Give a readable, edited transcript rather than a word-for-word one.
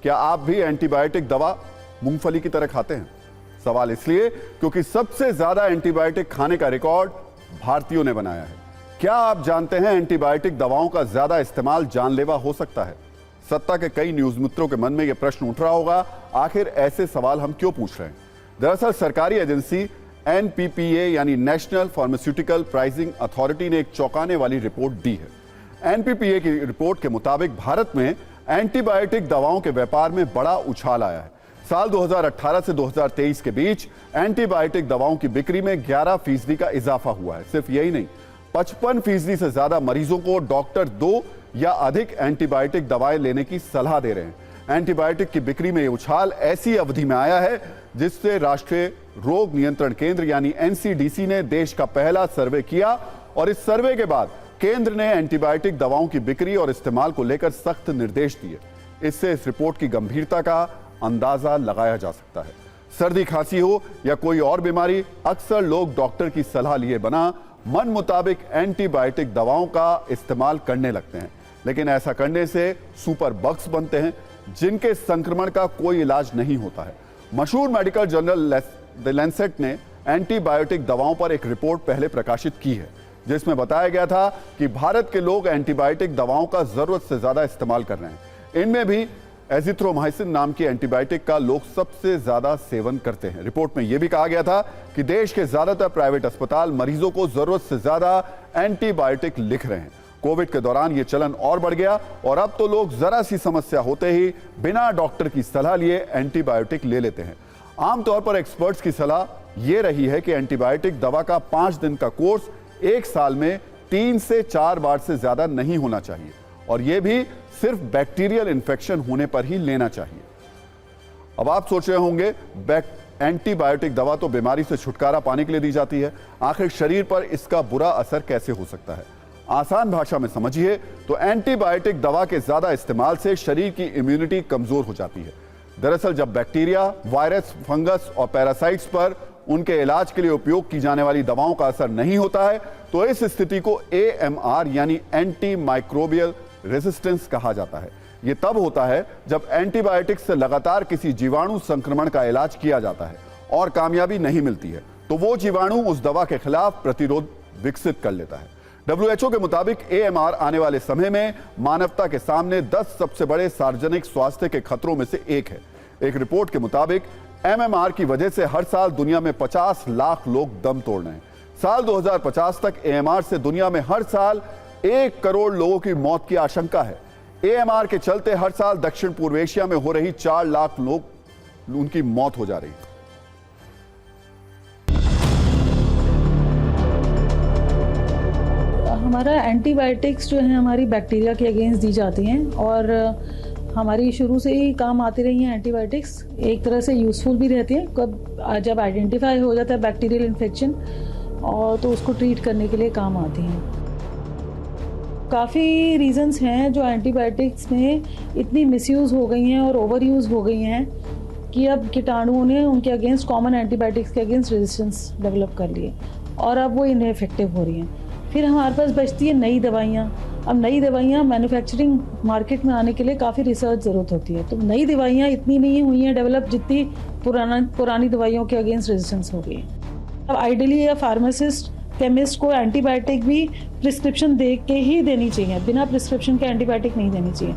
क्या आप भी एंटीबायोटिक दवा मूंगफली की तरह खाते हैं? सवाल इसलिए क्योंकि सबसे ज्यादा एंटीबायोटिक खाने का रिकॉर्ड भारतीयों ने बनाया है। क्या आप जानते हैं एंटीबायोटिक दवाओं का ज्यादा इस्तेमाल जानलेवा हो सकता है? सत्ता के कई न्यूज मित्रों के मन में यह प्रश्न उठ रहा होगा, आखिर ऐसे सवाल हम क्यों पूछ रहे हैं? दरअसल सरकारी एजेंसी NPPA यानी नेशनल फार्मास्यूटिकल प्राइसिंग अथॉरिटी ने एक चौंकाने वाली रिपोर्ट दी है। NPPA की रिपोर्ट के मुताबिक भारत में एंटीबायोटिक दवाओं के व्यापार में बड़ा उछाल आया है। साल 2018 से 2023 के बीच एंटीबायोटिक दवाओं की बिक्री में 11% का इजाफा हुआ है। सिर्फ यही नहीं, 55% से ज्यादा मरीजों को डॉक्टर 2 या अधिक एंटीबायोटिक दवाएं लेने की सलाह दे रहे हैं। एंटीबायोटिक की बिक्री में यह उछाल ऐसी अवधि में आया है जिससे राष्ट्रीय रोग नियंत्रण केंद्र यानी NCDC ने देश का पहला सर्वे किया और इस सर्वे के बाद केंद्र ने एंटीबायोटिक दवाओं की बिक्री और इस्तेमाल को लेकर सख्त निर्देश दिए। इससे इस रिपोर्ट की गंभीरता का अंदाजा लगाया जा सकता है। सर्दी खांसी हो या कोई और बीमारी, अक्सर लोग डॉक्टर की सलाह लिए बिना मन मुताबिक एंटीबायोटिक दवाओं का इस्तेमाल करने लगते हैं। लेकिन ऐसा करने से सुपर बग्स बनते हैं जिनके संक्रमण का कोई इलाज नहीं होता है। मशहूर मेडिकल जर्नल द लैंसेट ने एंटीबायोटिक दवाओं पर एक रिपोर्ट पहले प्रकाशित की है, जिसमें बताया गया था कि भारत के लोग एंटीबायोटिक दवाओं का जरूरत से ज्यादा इस्तेमाल कर रहे हैं। इनमें भी एजिथ्रोमाइसिन नाम की एंटीबायोटिक का लोग सबसे ज्यादा सेवन करते हैं। रिपोर्ट में यह भी कहा गया था कि देश के ज्यादातर प्राइवेट अस्पताल मरीजों को जरूरत से ज्यादा एंटीबायोटिक लिख रहे हैं। कोविड के दौरान यह चलन और बढ़ गया और अब तो लोग जरा सी समस्या होते ही बिना डॉक्टर की सलाह लिए एंटीबायोटिक ले लेते हैं। आमतौर पर एक्सपर्ट्स की सलाह यह रही है कि एंटीबायोटिक दवा का 5 दिन का कोर्स 1 साल में 3 से 4 बार से ज्यादा नहीं होना चाहिए और यह भी सिर्फ बैक्टीरियल इन्फेक्शन होने पर ही लेना चाहिए। अब आप सोच रहे होंगे, एंटीबायोटिक दवा तो बीमारी से छुटकारा पाने के लिए दी जाती है, आखिर शरीर पर इसका बुरा असर कैसे हो सकता है? आसान भाषा में समझिए तो एंटीबायोटिक दवा के ज्यादा इस्तेमाल से शरीर की इम्यूनिटी कमजोर हो जाती है। दरअसल जब बैक्टीरिया, वायरस, फंगस और पैरासाइट्स पर उनके इलाज के लिए उपयोग की जाने वाली दवाओं का असर नहीं होता है तो इस स्थिति को AMR यानी एंटी माइक्रोबियल रेजिस्टेंस कहा जाता है। यह तब होता है जब एंटीबायोटिक से लगातार किसी जीवाणु संक्रमण का इलाज किया जाता है और कामयाबी नहीं मिलती है तो वो जीवाणु उस दवा के खिलाफ प्रतिरोध विकसित कर लेता है। WHO के मुताबिक AMR आने वाले समय में मानवता के सामने 10 सबसे बड़े सार्वजनिक स्वास्थ्य के खतरों में से एक है। एक रिपोर्ट के मुताबिक MMR की वजह से हर साल दुनिया में 50 लाख लोग दम तोड़ रहे हैं। साल 2050 तक AMR से दुनिया में हर साल 1 करोड़ लोगों की मौत की आशंका है। AMR के चलते हर साल दक्षिण पूर्व एशिया में हो रही 4 लाख लोग उनकी मौत हो जा रही है। हमारा एंटीबायोटिक्स जो है हमारी बैक्टीरिया के अगेंस्ट दी जाती हैं और हमारी शुरू से ही काम आती रही हैं एंटीबायोटिक्स। एक तरह से यूज़फुल भी रहती हैं कब जब आइडेंटिफाई हो जाता है बैक्टीरियल इन्फेक्शन और तो उसको ट्रीट करने के लिए काम आती हैं। काफ़ी रीज़न्स हैं जो एंटीबायोटिक्स में इतनी मिसयूज़ हो गई हैं और ओवर यूज़ हो गई हैं कि अब कीटाणुओं ने उनके अगेंस्ट कॉमन एंटीबायोटिक्स के अगेंस्ट रेजिस्टेंस डेवलप कर लिए और अब वो इनएफेक्टिव हो रही हैं। फिर हमारे पास बचती है नई दवाइयाँ। अब नई दवाइयाँ मैन्युफैक्चरिंग मार्केट में आने के लिए काफ़ी रिसर्च ज़रूरत होती है, तो नई दवाइयाँ इतनी नहीं हुई हैं डेवलप जितनी पुरानी दवाइयों के अगेंस्ट रेजिस्टेंस हो गई है। अब आइडियली या फार्मासिस्ट, केमिस्ट को एंटीबायोटिक भी प्रिस्क्रिप्शन दे के ही देनी चाहिए, बिना प्रिस्क्रिप्शन के एंटीबायोटिक नहीं देनी चाहिए।